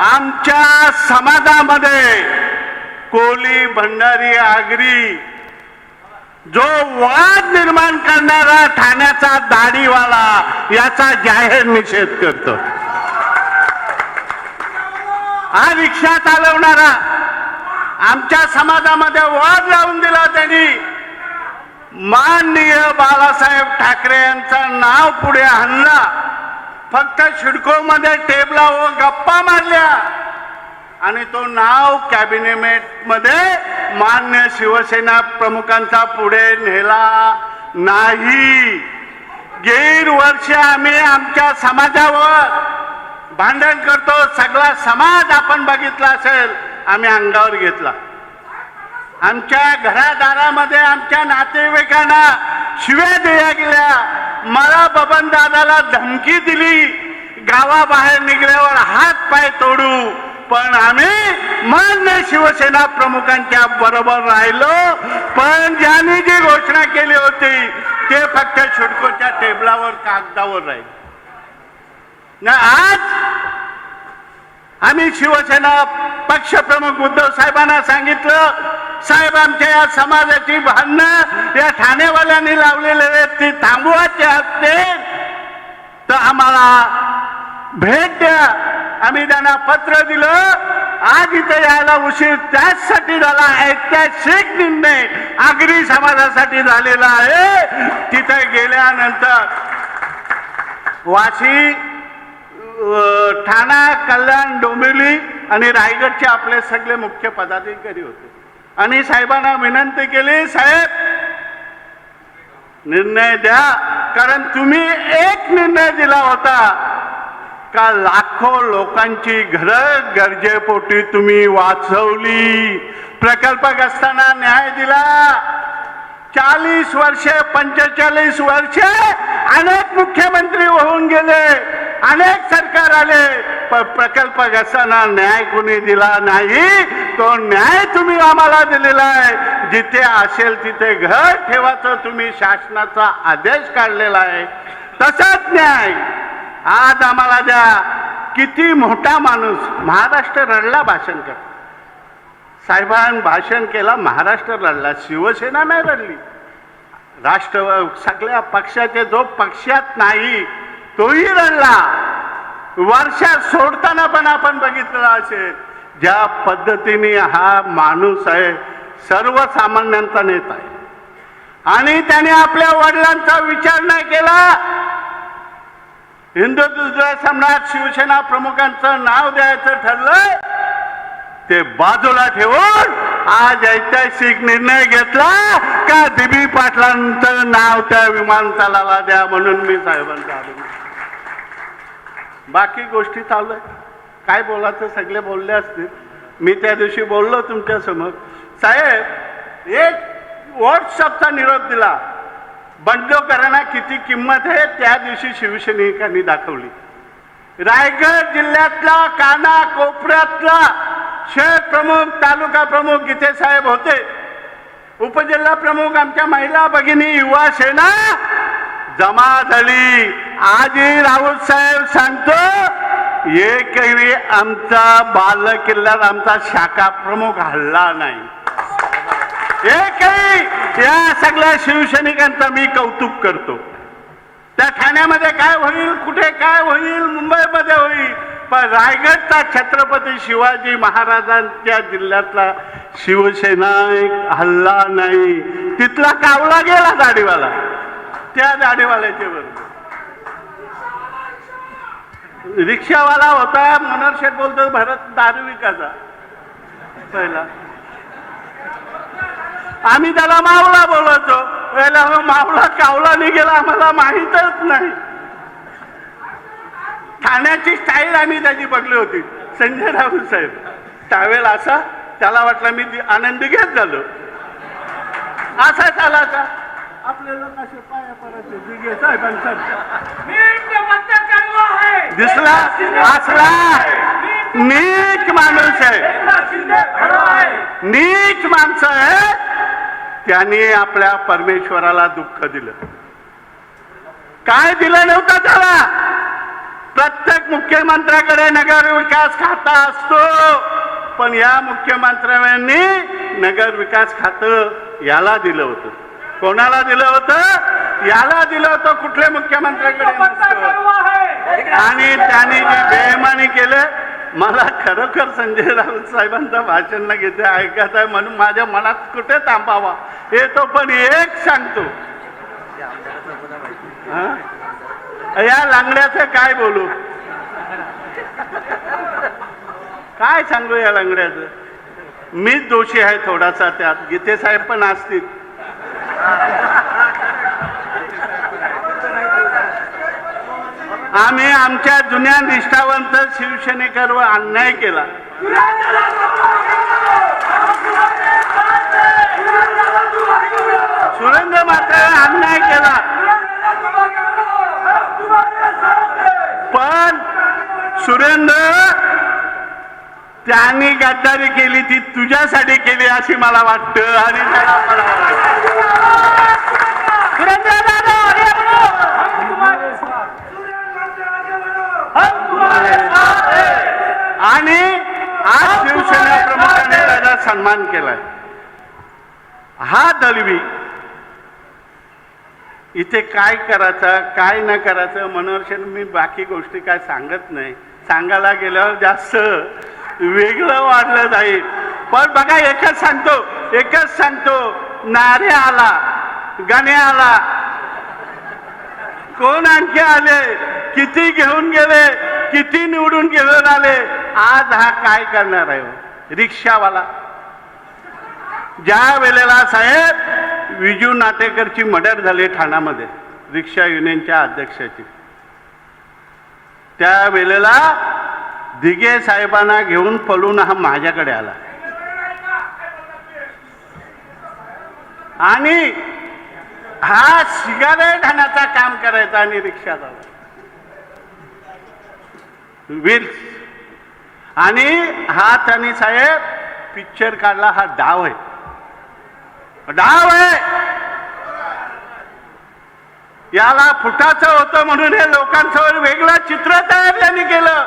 आमच्या समाजामध्ये कोली भंडारी आगरी जो वाद निर्माण करणारा ठाण्याचा दाढीवाला याचा जाहीर निषेध करतो। हा रिक्षा चालवणारा आमच्या समाजामध्ये वाद लावून दिला त्यांनी, माननीय बाळासाहेब ठाकरे यांचं नाव पुढे आणला, फक्त सिडको मध्ये टेबलावर गप्पा मारल्या आणि तो नाव कॅबिनेट मध्ये मान्य शिवसेना प्रमुखांचा पुढे नेला नाही। गेली वर्ष आम्ही आमच्या समाजावर भांडण करतो, सगळा समाज आपण बघितला असेल, आम्ही अंगावर घेतला। आमच्या घरादारामध्ये आमच्या नातेवाईकांना शिव्या दिल्या गेल्या, मला बबन दादाला धमकी दिली, गावाबाहेर निघल्यावर हात पाय तोडू, पण आम्ही मान्य शिवसेना प्रमुखांच्या बरोबर राहिलो। पण ज्यांनी जी घोषणा केली होती ते फक्त सिडकोच्या टेबलावर कागदावर राहील ना। आज आम्ही शिवसेना पक्षप्रमुख उद्धव साहेबांना सांगितलं, साहेब आमच्या या समाजाची भांडणं या ठाणेवाल्यांनी लावलेले आहेत, ती थांबवायची असतील तर आम्हाला भेट द्या। आम्ही त्यांना पत्र दिलं, आज इथे यायला उशीर त्याचसाठी झाला, ऐतिहासिक निर्णय आगरी समाजासाठी झालेला आहे। तिथे गेल्यानंतर वाशी, ठाणा, कल्याण, डोंबिवली आणि रायगडचे आपले सगळे मुख्य पदाधिकारी होते आणि साहेबांना विनंती केली, साहेब निर्णय द्या, कारण तुम्ही एक निर्णय दिला होता का लाखो लोकांची घरं गरजेपोटी तुम्ही वाचवली, प्रकल्पग्रस्तांना न्याय दिला। 40 वर्षे 45 वर्षे अनेक मुख्यमंत्री होऊन गेले, अनेक सरकार आले, पण प्रकल्पग्रस्तांना न्याय कोणी दिला नाही। तो न्याय तुम्ही आम्हाला दिलेला आहे, जिथे असेल तिथे घर ठेवायचं तुम्ही शासनाचा आदेश काढलेला आहे, तसाच न्याय आज आम्हाला द्या। किती मोठा माणूस, महाराष्ट्र रडला भाषण कर, साहेबांनी भाषण केला, महाराष्ट्र रडला, शिवसेना नाही रडली। राष्ट्र सगळ्या पक्षाचे जो पक्षात नाही तोही रडला। वर्षात सोडताना पण आपण बघितलं असेल, ज्या पद्धतीने हा माणूस आहे सर्वसामान्यांचा नेता आहे आणि त्याने आपल्या वडिलांचा विचार नाही केला। हिंदुत्व सम्राट शिवसेना प्रमुखांचं नाव द्यायचं ठरलं, ते बाजूला ठेवून आज ऐतिहासिक निर्णय घेतला का दिबी पाटलांचं नाव त्या विमानतळाला द्या म्हणून मी साहेबांचा बाकी गोष्टी चालू आहे, काय बोलायचं सगळे बोलले असतील। मी त्या दिवशी बोललो तुमच्या समोर, साहेब एक व्हॉट्सअपचा निरोप दिला, बंडखोरांना किती किंमत आहे त्या दिवशी शिवसैनिकांनी दाखवली। रायगड जिल्ह्यातला काना कोपऱ्यातला शहर प्रमुख, तालुका प्रमुख गीते साहेब होते, उपजिल्हा प्रमुख आमच्या महिला भगिनी, युवा सेना जमा झाली। आजही राऊत साहेब सांगतो, एकही आमचा बाल किल्ल्यात आमचा शाखा प्रमुख हल्ला नाही, एकही। या सगळ्या शिवसैनिकांचं मी कौतुक करतो। त्या ठाण्यामध्ये काय होईल, कुठे काय होईल, मुंबईमध्ये होईल, पण रायगडचा छत्रपती शिवाजी महाराजांच्या जिल्ह्यातला शिवसेना हल्ला नाही। तिथला कावळा गेला दाढीवाला, त्या दाढीवाल्याच्या बरोबर रिक्षावाला होता, मनोहर शेठ बोलतो भरत दारू विकायचा पहिला, आम्ही त्याला मावळा बोलवतो, पहिला मावळा कावळा निघेला आम्हाला माहीतच नाही। ठाण्याची स्टाईल आम्ही त्याची बघली होती, संजय राऊत साहेब टावेल असा, त्याला वाटलं मी आनंदी घेत झालो, असा चालायचा, आपले लोक असे पाया पडायचे दिघे साहेबांचा दिसला असला नीच माणूस आहे, नीच माणसं आहे, त्यांनी आपल्या परमेश्वराला दुःख दिलं, काय दिलं नव्हतं त्याला, प्रत्येक मुख्यमंत्र्याकडे नगर विकास खाता असतो, पण या मुख्यमंत्र्यांनी नगर विकास खातं याला दिलं होतं. कोणाला दिलं होतं? याला दिलं होतं. कुठल्या मुख्यमंत्र्याकडे नसतं. आणि त्यांनी जी बेईमानी केलं, मला खरोखर संजय राऊत साहेबांचं भाषण न घेते ऐकत आहे म्हणून माझ्या मनात कुठे थांबावा येतो. पण एक सांगतो, या लांगड्याचं काय बोलू, काय सांगू या लांगड्याचं. मीच दोषी आहे थोडासा त्यात, गीते साहेब पण असतील. आम्ही आमच्या जुन्या निष्ठावंत शिवसेनेकर अन्याय केला. सुरेंद्र मात्र अन्याय केला, पण सुरेंद्र त्यांनी गद्दारी केली ती तुझ्यासाठी केली अशी मला वाटतं. आणि आणि आज शिवसेना प्रमुखाने त्याचा सन्मान केलाय. हा दलवी इथे काय करायचं काय न करायचं मनोरशन मी बाकी गोष्टी काय सांगत नाही. सांगायला गेल्यावर जास्त वेगळं वाढलं जाईल. पण बघा एकच सांगतो, नारे आला, गाणे आला, कोण आणखी आले, किती घेऊन गेले, किती निवडून घेऊन आले. आज हा काय करणार आहे? रिक्षावाला. ज्या वेळेला साहेब विजू नाटेकरची मर्डर झाली ठाण्यामध्ये रिक्षा युनियनच्या अध्यक्षाची, त्या वेळेला दिघे साहेबांना घेऊन पळून हा माझ्याकडे आला आणि हा सिगारेट हाणाचा काम करायचा आणि रिक्षा चालवायचा व्हील्स. आणि हा त्यांनी साहेब पिक्चर काढला. हा डाव आहे. याला फुटाचं होतं म्हणून हे लोकांसमोर वेगळं चित्र तयार त्यांनी केलं.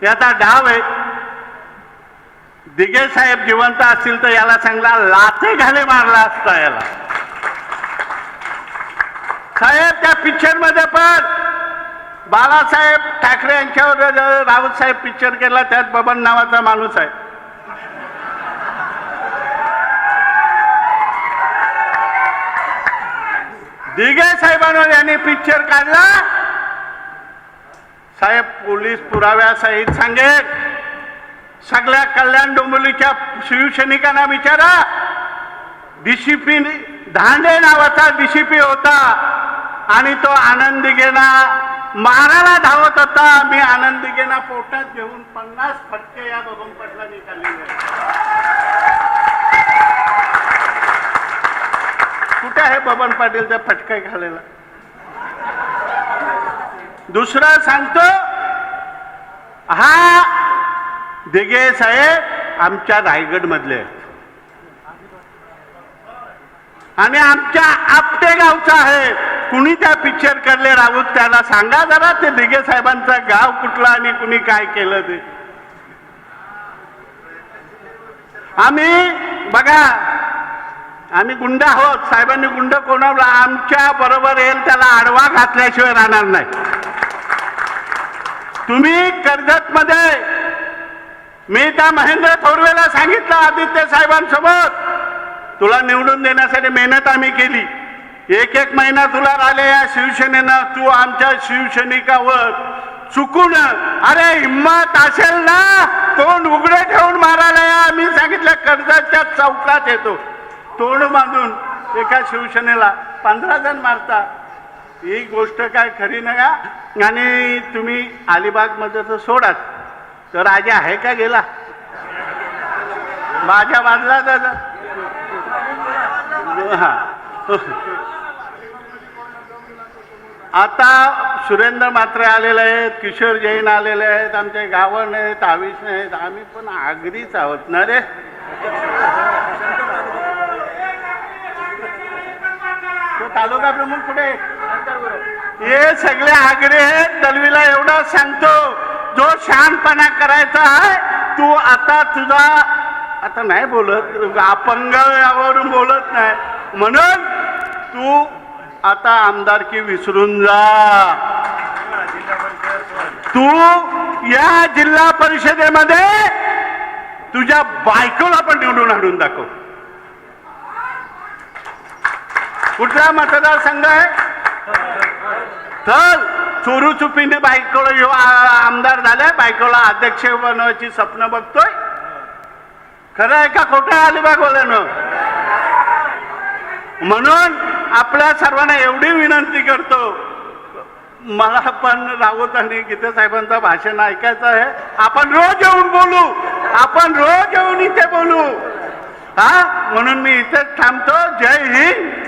याचा डाव आहे. दिघे साहेब जिवंत असतील तर याला चांगला लाथे घाले मारला असता याला. साहेब त्या पिक्चर मध्ये पण बाळासाहेब ठाकरे यांच्यावर राऊत साहेब पिक्चर केला, त्यात बबन नावाचा माणूस आहे. दिघे साहेबांवर यांनी पिक्चर काढला. साहेब पोलीस पुराव्यासहित सांगेल, सगळ्या कल्याण डोंबिवलीच्या शिवसैनिकांना विचारा. डीसीपी धांडे नावाचा डीसीपी होता आणि तो आनंद दिघेना मारायला धावत होता. मी आनंद दिघेना पोटात घेऊन 50 फटके या बबन पाटलांनी खाल्लेले. कुठे आहे बबन पाटीलचा फटका घालेला? दुसरा सांगतो, हा दिघे साहेब आमच्या रायगड मधले आहेत आणि आमच्या आपटे गावचा आहे. कुणी त्या पिक्चर करले राऊत त्याला सांगा जरा ते दिघे साहेबांचा गाव कुठला आणि कुणी काय केलं ते. आम्ही बघा, आम्ही गुंड आहोत. साहेबांनी गुंड कोणाला आमच्या बरोबर येईल त्याला आडवा घातल्याशिवाय राहणार नाही. तुम्ही कर्जत मध्ये मी त्या महेंद्र थोरवेला सांगितलं आदित्य साहेबांसोबत, तुला निवडून देण्यासाठी मेहनत आम्ही केली. एक महिना तुला राहिले या शिवसेनेनं. तू आमच्या शिवसैनिकावर चुकून अरे हिम्मत असेल ना तोंड उघडे ठेवून मारायला या. आम्ही सांगितलं कर्जतच्या चौकात येतो. तोंड बांधून एका शिवसेनेला 15 जण मारता. ही गोष्ट काय खरी नका. आणि तुम्ही अलिबाग मध्ये तर सोडाच, तर राजा आहे का गेला? माझ्या बाजूला दादा. हा आता सुरेंद्र मात्रे आलेले आहेत, किशोर जैन आलेले आहेत, आमचे गावण आहेत, आविष आहेत. आम्ही पण आगरीच आहोत ना रे. तो तालुका प्रमुख कुठे? हे सगळे आग्रे आहेत. दलवीला एवढं सांगतो, जो शहाणपणा करायचा आहे तू आता तुझा आता नाही बोलत, अपंग यावरून बोलत नाही, म्हणून तू आता आमदारकी विसरून जा. तू या जिल्हा परिषदेमध्ये तुझ्या बायकोला पण निवडून आणून दाखव. कुठला मतदारसंघ आहे? तर चोरूचुपीने बायकोला आमदार झालाय, बायकोला अध्यक्ष बनवायची स्वप्न बघतोय. खरं आहे का खोटं आहे अलिबाग वाल्यानं? म्हणून आपल्या सर्वांना एवढी विनंती करतो, मला पण राऊत आणि गीते साहेबांचं भाषण ऐकायचं आहे. आपण रोज येऊन बोलू, आपण रोज येऊन इथे बोलू. हा, म्हणून मी इथेच थांबतो. जय हिंद.